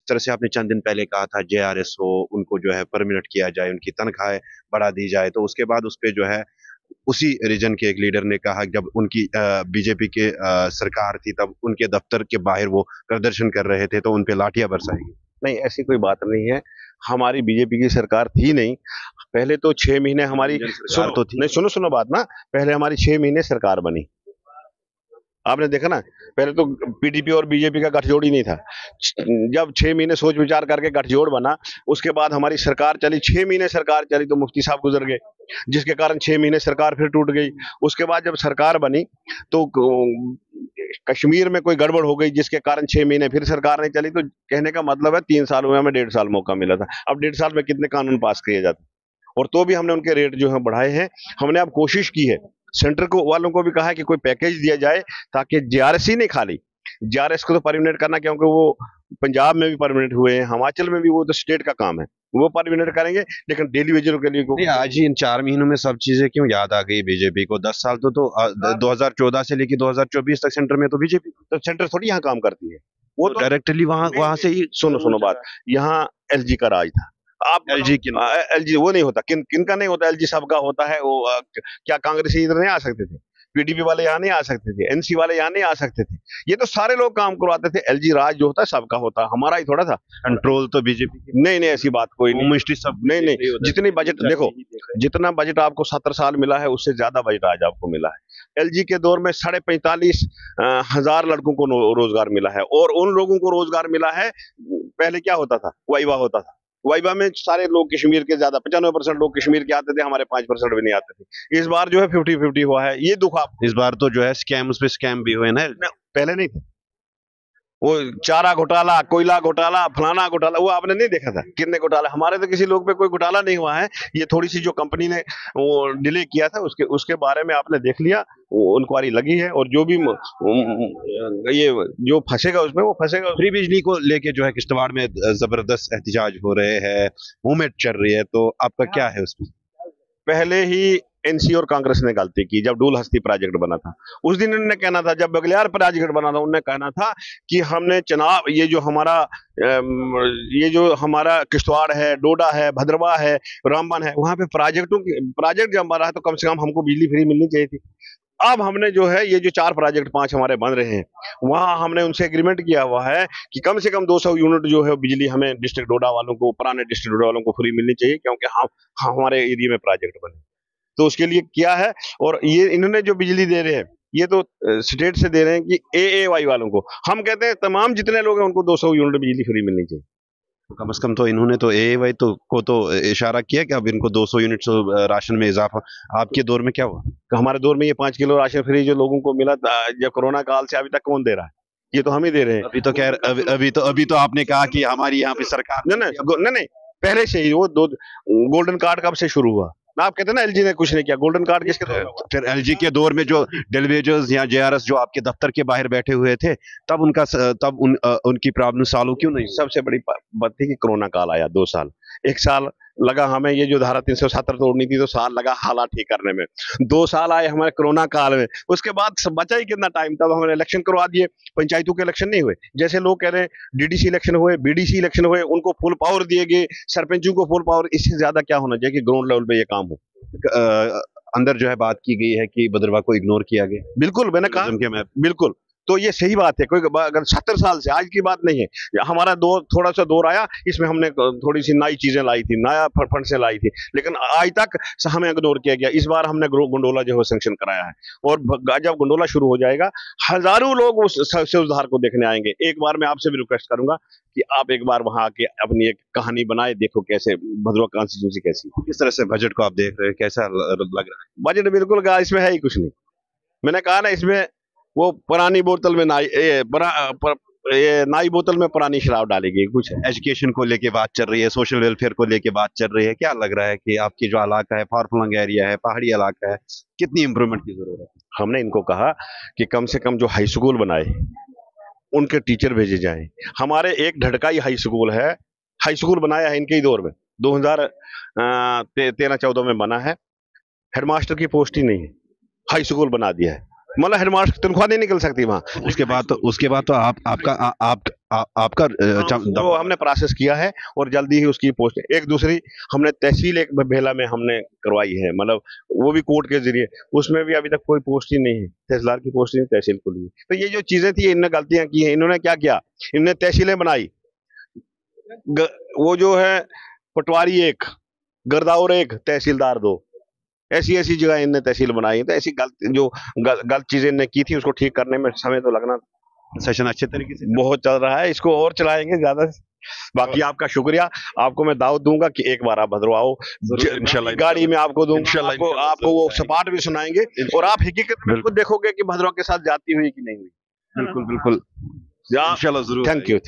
तरह से आपने चंद दिन पहले कहा था जेआरएस हो उनको जो है परमिनेंट किया जाए, उनकी तनख्वाहें बढ़ा दी जाए, तो उसके बाद उस पे जो है उसी रीजन के एक लीडर ने कहा जब उनकी बीजेपी के सरकार थी तब उनके दफ्तर के बाहर वो प्रदर्शन कर रहे थे तो उन पे लाठियां बरसाई गई। नहीं, ऐसी कोई बात नहीं है। हमारी बीजेपी की सरकार थी नहीं। पहले तो 6 महीने हमारी सरकार तो थी। नहीं, सुनो सुनो बात ना। पहले हमारी 6 महीने सरकार बनी, आपने देखा ना। पहले तो पीडीपी और बीजेपी का गठजोड़ ही नहीं था। जब 6 महीने सोच विचार करके गठजोड़ बना, उसके बाद हमारी सरकार चली। 6 महीने सरकार चली तो मुफ्ती साहब गुजर गए, जिसके कारण 6 महीने सरकार फिर टूट गई। उसके बाद जब सरकार बनी तो कश्मीर में कोई गड़बड़ हो गई, जिसके कारण 6 महीने फिर सरकार नहीं चली। तो कहने का मतलब है 3 साल में हमें 1.5 साल मौका मिला था। अब 1.5 साल में कितने कानून पास किए जाते, और तो भी हमने उनके रेट जो है बढ़ाए हैं। हमने अब कोशिश की है, सेंटर को वालों को भी कहा है कि कोई पैकेज दिया जाए ताकि जेआरएस ही नहीं, खाली जेआरएस को तो परमिनेंट करना, क्योंकि वो पंजाब में भी परमिनेंट हुए हैं, हिमाचल में भी, वो तो स्टेट का काम है, वो परमिनेंट करेंगे। लेकिन डेली वेजरों के लिए नहीं, आज ही इन 4 महीनों में सब चीजें क्यों याद आ गई बीजेपी को? 10 साल तो 2014 से लेकर 2024 तक सेंटर में तो बीजेपी, तो सेंटर थोड़ी यहाँ काम करती है। वो तो डायरेक्टली वहां वहां से ही। सुनो बात, यहाँ एलजी का राज था। आप एलजी किन? एलजी वो नहीं होता, किन का नहीं होता, एलजी सबका होता है। वो क्या कांग्रेसी इधर नहीं आ सकते थे? पीडीपी वाले यहाँ नहीं आ सकते थे? एनसी वाले यहाँ नहीं आ सकते थे? ये तो सारे लोग काम करवाते थे। एलजी राज जो होता है सबका होता है, हमारा ही थोड़ा था। कंट्रोल तो बीजेपी की। नहीं नहीं, ऐसी बात कोई नहीं। सब नहीं नहीं, जितनी बजट देखो, जितना बजट आपको 70 साल मिला है उससे ज्यादा बजट आज आपको मिला है। एलजी के दौर में 45,500 लड़कों को रोजगार मिला है, और उन लोगों को रोजगार मिला है। पहले क्या होता था, वाइवा होता था। वाइवा में सारे लोग कश्मीर के, ज्यादा 95% लोग कश्मीर के आते थे, हमारे 5% भी नहीं आते थे। इस बार जो है 50-50 हुआ है। ये दुख आप, इस बार तो जो है स्कैम, उस पे स्कैम भी हुए ना। पहले नहीं थे। वो चारा घोटाला, कोयला घोटाला, फलाना घोटाला, वो आपने नहीं देखा था? कितने घोटाला, हमारे तो किसी लोग पे कोई घोटाला नहीं हुआ है। ये थोड़ी सी जो कंपनी ने वो डिले किया था, उसके बारे में आपने देख लिया, वो इंक्वायरी लगी है। और जो भी ये जो फंसेगा उसमें वो फंसेगा। फ्री बिजली को लेके जो है किश्तवाड़ में जबरदस्त एहतजाज हो रहे हैं, मूवमेंट चल रही है, तो आपका क्या है उसमें? पहले ही एनसी और कांग्रेस ने गलती की। जब डूल हस्ती प्रोजेक्ट बना था उस दिन उन्होंने कहना था, जब बगलियार प्रोजेक्ट बना था उन्होंने कहना था कि हमने चुनाव, ये जो हमारा किश्तवाड़ है, डोडा है, भद्रवाह है, रामबन है, वहां पे प्रोजेक्ट जब बना है तो कम से कम हमको बिजली फ्री मिलनी चाहिए थी। अब हमने जो है ये जो 4 प्रोजेक्ट 5 हमारे बन रहे हैं, वहां हमने उनसे एग्रीमेंट किया हुआ है कि कम से कम 200 यूनिट जो है बिजली हमें डिस्ट्रिक्ट डोडा वालों को, पुराने डिस्ट्रिक्ट डोडा वालों को फ्री मिलनी चाहिए, क्योंकि हम हमारे एरिया में प्रोजेक्ट बने। तो उसके लिए किया है। और ये इन्होंने जो बिजली दे रहे हैं, ये तो स्टेट से दे रहे हैं कि एएवाई वालों को। हम कहते हैं तमाम जितने लोग हैं उनको 200 यूनिट बिजली फ्री मिलनी चाहिए। तो कम से कम तो इन्होंने तो एएवाई को तो इशारा किया कि अब इनको 200 यूनिट राशन में इजाफा। आपके दौर में क्या हुआ? हमारे दौर में ये 5 किलो राशन फ्री जो लोगों को मिला जब कोरोना काल से अभी तक कौन दे रहा है? ये तो हम ही दे रहे हैं। अभी तो आपने कहा कि हमारी यहाँ पे सरकार नहीं, पहले से ही वो गोल्डन कार्ड कब से शुरू हुआ? आप कहते हैं ना एलजी ने कुछ नहीं किया। गोल्डन कार्ड किसके दौर में? फिर एलजी के दौर में जो डेलीवेजर्स या जेआरएस जो आपके दफ्तर के बाहर बैठे हुए थे, तब उनकी प्रॉब्लम सॉल्व क्यों नहीं? सबसे बड़ी बात थी कि कोरोना काल आया, 2 साल, 1 साल लगा हमें। ये जो धारा 370 तोड़नी थी तो साल लगा हालात ठीक करने में। 2 साल आए हमारे कोरोना काल में। उसके बाद बचा ही कितना टाइम? तब हमने इलेक्शन करवा दिए। पंचायतों के इलेक्शन नहीं हुए, जैसे लोग कह रहे हैं डीडीसी इलेक्शन हुए, बीडीसी इलेक्शन हुए, उनको फुल पावर दिए गए, सरपंचों को फुल पावर। इससे ज्यादा क्या होना चाहिए कि ग्राउंड लेवल पे ये काम हो। अंदर जो है बात की गई है कि भद्रवाह को इग्नोर किया गया। बिल्कुल, मैंने कहा बिल्कुल। तो ये सही बात है। कोई अगर 70 साल से, आज की बात नहीं है। हमारा दौर, थोड़ा सा दौर आया, इसमें हमने थोड़ी सी नई चीजें लाई थी, नया फंड से लाई थी, लेकिन आज तक हमें इग्नोर किया गया। इस बार हमने गंडोला जो है सैंक्शन कराया है, और जब गंडोला शुरू हो जाएगा हजारों लोग उस सुधार को देखने आएंगे। एक बार मैं आपसे भी रिक्वेस्ट करूंगा कि आप एक बार वहां आके अपनी एक कहानी बनाए, देखो कैसे भद्रवाह कॉन्स्टिट्यूंसी कैसी। किस तरह से बजट को आप देख रहे हैं, कैसा लग रहा है? बजट बिल्कुल का इसमें है ही कुछ नहीं। मैंने कहा ना, इसमें वो पुरानी बोतल में नई बोतल में पुरानी शराब डाली गई। कुछ एजुकेशन को लेके बात चल रही है, सोशल वेलफेयर को लेके बात चल रही है। क्या लग रहा है कि आपकी जो इलाका है, फारफलंग एरिया है, पहाड़ी इलाका है, कितनी इंप्रूवमेंट की जरूरत है? हमने इनको कहा कि कम से कम जो हाई स्कूल बनाए उनके टीचर भेजे जाएं। हमारे एक ढड़काई हाई स्कूल है, हाई स्कूल बनाया है इनके ही दौर में, 2013-14 में बना है। हेडमास्टर की पोस्ट ही नहीं है, हाई स्कूल बना दिया है। मतलब हेडमास्टर की तनख्वाह नहीं निकल सकती वहाँ। उसके बाद तो आपका वो हमने प्रोसेस किया है और जल्दी ही उसकी पोस्ट, एक दूसरी हमने तहसील एक बेला में हमने करवाई है, मतलब वो भी कोर्ट के जरिए, उसमें भी अभी तक कोई पोस्ट ही नहीं है, तहसीलदार की पोस्ट ही तहसील को ली। तो ये जो चीजें थी इनने गलतियां की हैं। इन्होंने क्या किया, इन्होंने तहसीलें बनाई, वो जो है पटवारी एक, गिरदावर एक, तहसीलदार दो, ऐसी ऐसी जगह इनने तहसील बनाई। तो ऐसी गलत चीजें इनने की थी, उसको ठीक करने में समय तो लगना। सेशन अच्छे तरीके से बहुत चल रहा है, इसको और चलाएंगे ज्यादा। बाकी आपका शुक्रिया, आपको मैं दावत दूंगा कि एक बार आप भद्रवाह आओ, इंशाल्लाह गाड़ी में आपको दूंगा, आपको वो सपाट भी सुनाएंगे और आप हकीकत में खुद देखोगे कि भद्रवाह के साथ जाती हुई कि नहीं हुई। बिल्कुल बिल्कुल, इंशाल्लाह जरूर। Thank you.